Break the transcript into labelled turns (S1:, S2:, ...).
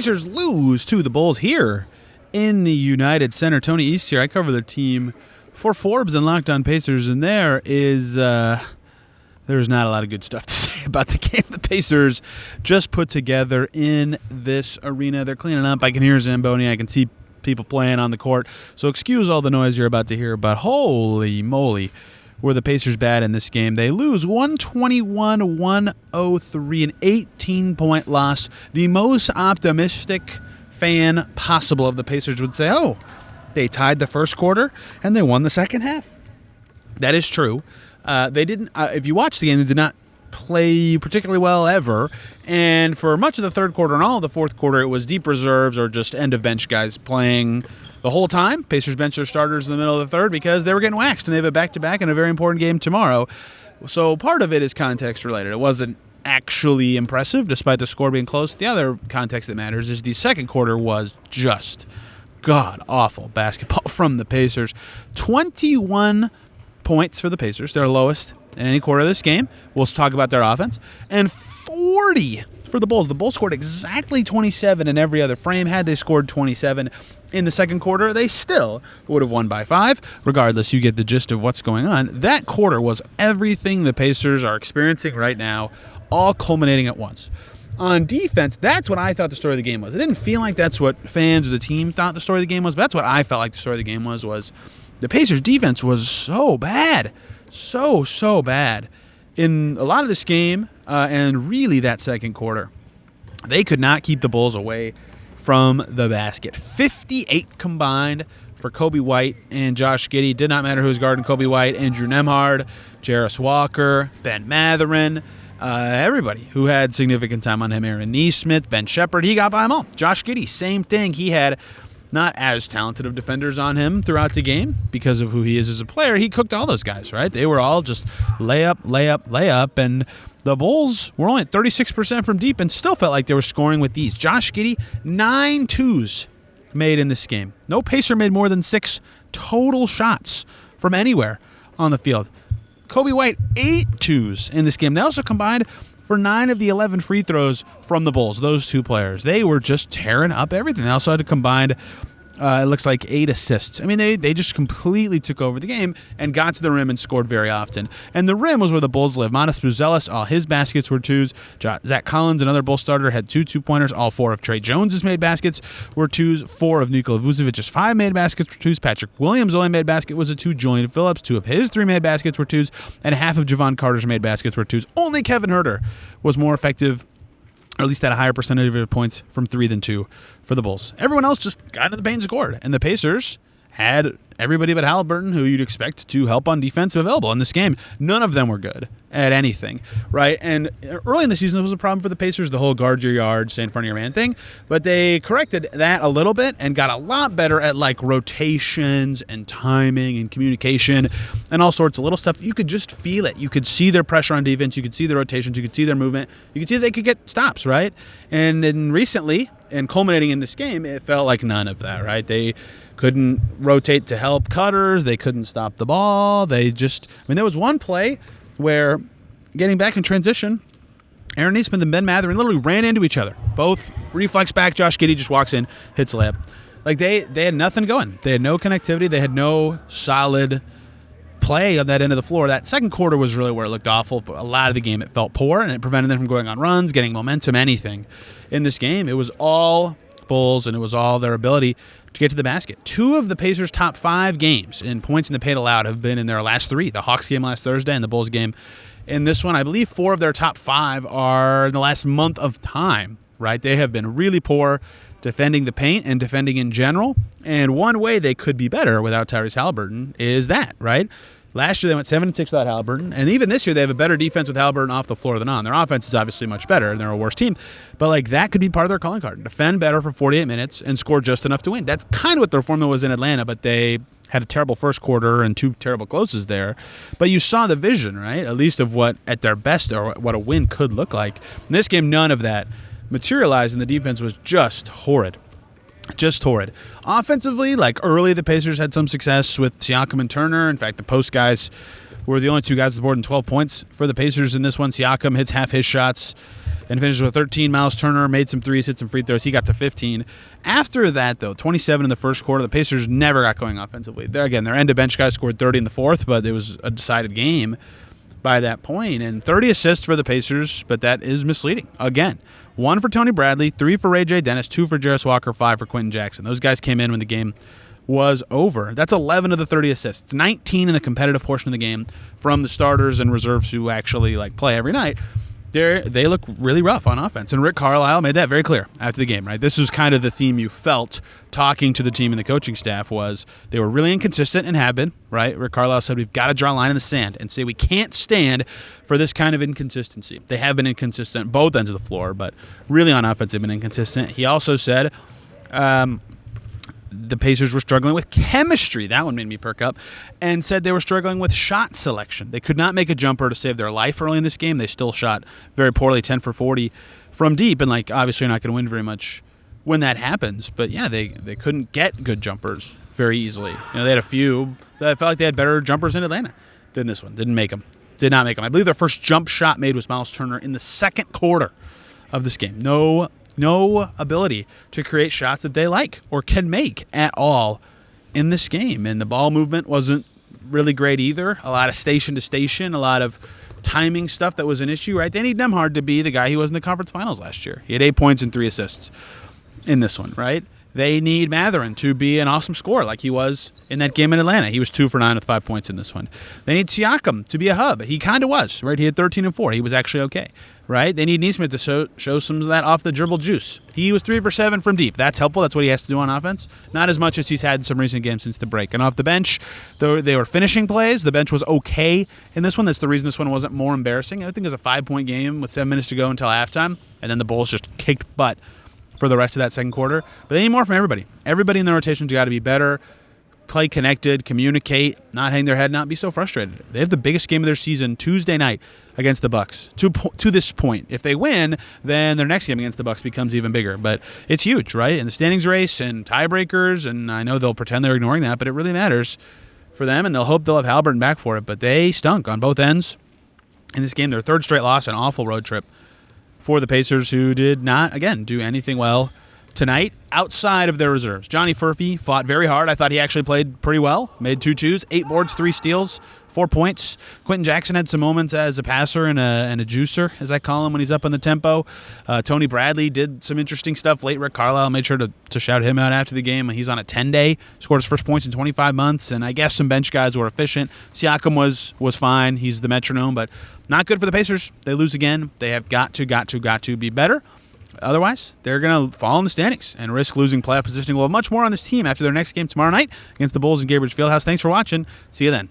S1: Pacers lose to the Bulls here in the United Center. Tony East here. I cover the team for Forbes and Locked On Pacers, and there's not a lot of good stuff to say about the game the Pacers just put together in this arena. They're cleaning up. I can hear Zamboni. I can see people playing on the court. So excuse all the noise you're about to hear, but holy moly, were the Pacers bad in this game. They lose 121-103, an 18-point loss. The most optimistic fan possible of the Pacers would say, oh, they tied the first quarter and they won the second half. That is true. They didn't. If you watch the game, they did not play particularly well ever. And for much of the third quarter and all of the fourth quarter, it was deep reserves or just end of bench guys playing the whole time. Pacers bench their starters in the middle of the third because they were getting waxed, and they have a back-to-back and a very important game tomorrow. So part of it is context related. It wasn't actually impressive, despite the score being close. The other context that matters is the second quarter was just god-awful basketball from the Pacers. 21 points for the Pacers, their lowest in any quarter of this game. We'll talk about their offense. And 40 for the Bulls. The Bulls scored exactly 27 in every other frame. Had they scored 27 in the second quarter, they still would have won by 5. Regardless, you get the gist of what's going on. That quarter was everything the Pacers are experiencing right now, all culminating at once. On defense, that's what I thought the story of the game was. It didn't feel like that's what fans of the team thought the story of the game was, but that's what I felt like the story of the game was the Pacers' defense was so bad. So bad. In a lot of this game, and really that second quarter, they could not keep the Bulls away from the basket. 58 combined for Kobe White and Josh Giddey. Did not matter who was guarding Kobe White. Andrew Nembhard, Jarris Walker, Ben Mathurin, everybody who had significant time on him. Aaron Nesmith, Ben Shepherd, he got by them all. Josh Giddey, same thing. He had not as talented of defenders on him throughout the game because of who he is as a player. He cooked all those guys, right? They were all just layup, and the Bulls were only at 36% from deep and still felt like they were scoring with these. Josh Giddey, 9 twos made in this game. No Pacer made more than 6 total shots from anywhere on the field. Kobe White, 8 twos in this game. They also combined for 9 of the 11 free throws from the Bulls, those two players. They were just tearing up everything. They also had to combine, it looks like 8 assists. I mean, they just completely took over the game and got to the rim and scored very often. And the rim was where the Bulls live. Manas Buzelis, all his baskets were twos. Zach Collins, another Bull starter, had 2 two-pointers. All 4 of Trey Jones's made baskets were twos. 4 of Nikola Vucevic's 5 made baskets were twos. Patrick Williams' only made basket was a 2. Julian Phillips, 2 of his 3 made baskets were twos. And half of Javon Carter's made baskets were twos. Only Kevin Huerter was more effective, or at least had a higher percentage of points from 3 than 2 for the Bulls. Everyone else just got into the paint and scored. And the Pacers had everybody but Halliburton, who you'd expect to help on defense, available in this game. None of them were good at anything, right? And early in the season, it was a problem for the Pacers, the whole guard your yard, stay in front of your man thing. But they corrected that a little bit and got a lot better at like rotations and timing and communication and all sorts of little stuff. You could just feel it. You could see their pressure on defense. You could see the rotations. You could see their movement. You could see they could get stops, right? And then recently, and culminating in this game, it felt like none of that, right? They couldn't rotate to help cutters. They couldn't stop the ball. There was one play where, getting back in transition, Aaron Nesmith and Ben Mathurin literally ran into each other. Both reflex back. Josh Giddey just walks in, hits a layup. Like, they had nothing going. They had no connectivity. They had no solid play on that end of the floor. That second quarter was really where it looked awful. But a lot of the game, it felt poor, and it prevented them from going on runs, getting momentum, anything. In this game, it was all Bulls, and it was all their ability to get to the basket. 2 of the Pacers' top 5 games in points in the paint allowed have been in their last 3. The Hawks game last Thursday and the Bulls game in this one. I believe 4 of their top 5 are in the last month of time, right? They have been really poor defending the paint and defending in general. And one way they could be better without Tyrese Halliburton is that, right? Last year they went 7-6 without Halliburton, and even this year they have a better defense with Halliburton off the floor than on. Their offense is obviously much better, and they're a worse team. But like, that could be part of their calling card. Defend better for 48 minutes and score just enough to win. That's kind of what their formula was in Atlanta, but they had a terrible first quarter and 2 terrible closes there. But you saw the vision, right? At least of what, at their best, or what a win could look like. In this game, none of that materialized, and the defense was just horrid. Just horrid. Offensively, like early, the Pacers had some success with Siakam and Turner. In fact, the post guys were the only 2 guys on the board in 12 points for the Pacers in this one. Siakam hits half his shots and finished with 13. Miles Turner made some threes, hit some free throws. He got to 15. After that, though, 27 in the first quarter, the Pacers never got going offensively. Their end-of-bench guy scored 30 in the fourth, but it was a decided game by that point. And 30 assists for the Pacers, but that is misleading. Again, 1 for Tony Bradley, 3 for Ray J. Dennis, 2 for Jarris Walker, 5 for Quentin Jackson. Those guys came in when the game was over. That's 11 of the 30 assists. 19 in the competitive portion of the game from the starters and reserves who actually play every night. They look really rough on offense. And Rick Carlisle made that very clear after the game, right? This was kind of the theme you felt talking to the team and the coaching staff was they were really inconsistent and have been, right? Rick Carlisle said we've got to draw a line in the sand and say we can't stand for this kind of inconsistency. They have been inconsistent both ends of the floor, but really on offense they've been inconsistent. He also said the Pacers were struggling with chemistry. That one made me perk up. And said they were struggling with shot selection. They could not make a jumper to save their life early in this game. They still shot very poorly, 10 for 40 from deep. And, obviously you're not going to win very much when that happens. But, yeah, they couldn't get good jumpers very easily. They had a few that I felt like they had better jumpers in Atlanta than this one. Didn't make them. Did not make them. I believe their first jump shot made was Miles Turner in the second quarter of this game. No ability to create shots that they like or can make at all in this game. And the ball movement wasn't really great either. A lot of station to station, a lot of timing stuff that was an issue, right? They need Nembhard to be the guy he was in the conference finals last year. He had 8 points and 3 assists in this one, right? They need Mathurin to be an awesome scorer like he was in that game in Atlanta. He was 2 for 9 with 5 points in this one. They need Siakam to be a hub. He kind of was, right? He had 13 and 4. He was actually okay, right? They need Nesmith to show some of that off the dribble juice. He was 3 for 7 from deep. That's helpful. That's what he has to do on offense. Not as much as he's had in some recent games since the break. And off the bench, though they were finishing plays, the bench was okay in this one. That's the reason this one wasn't more embarrassing. I think it was a 5-point game with 7 minutes to go until halftime, and then the Bulls just kicked butt for the rest of that second quarter. But they need more from everybody. Everybody in the rotation's got to be better, play connected, communicate, not hang their head, not be so frustrated. They have the biggest game of their season Tuesday night against the Bucks. To this point, if they win, then their next game against the Bucks becomes even bigger. But it's huge, right? In the standings race and tiebreakers, and I know they'll pretend they're ignoring that, but it really matters for them, and they'll hope they'll have Halliburton back for it. But they stunk on both ends in this game. Their third straight loss, an awful road trip for the Pacers, who did not, again, do anything well tonight outside of their reserves. Johnny Furphy fought very hard. I thought he actually played pretty well. Made 2 twos, 8 boards, 3 steals, 4 points. Quentin Jackson had some moments as a passer and a juicer, as I call him, when he's up on the tempo. Tony Bradley did some interesting stuff late. Rick Carlisle made sure to shout him out after the game. He's on a 10-day, scored his first points in 25 months, and I guess some bench guys were efficient. Siakam was fine. He's the metronome, but not good for the Pacers. They lose again. They have got to be better. Otherwise, they're going to fall in the standings and risk losing playoff positioning. We'll have much more on this team after their next game tomorrow night against the Bulls in Gainbridge Fieldhouse. Thanks for watching. See you then.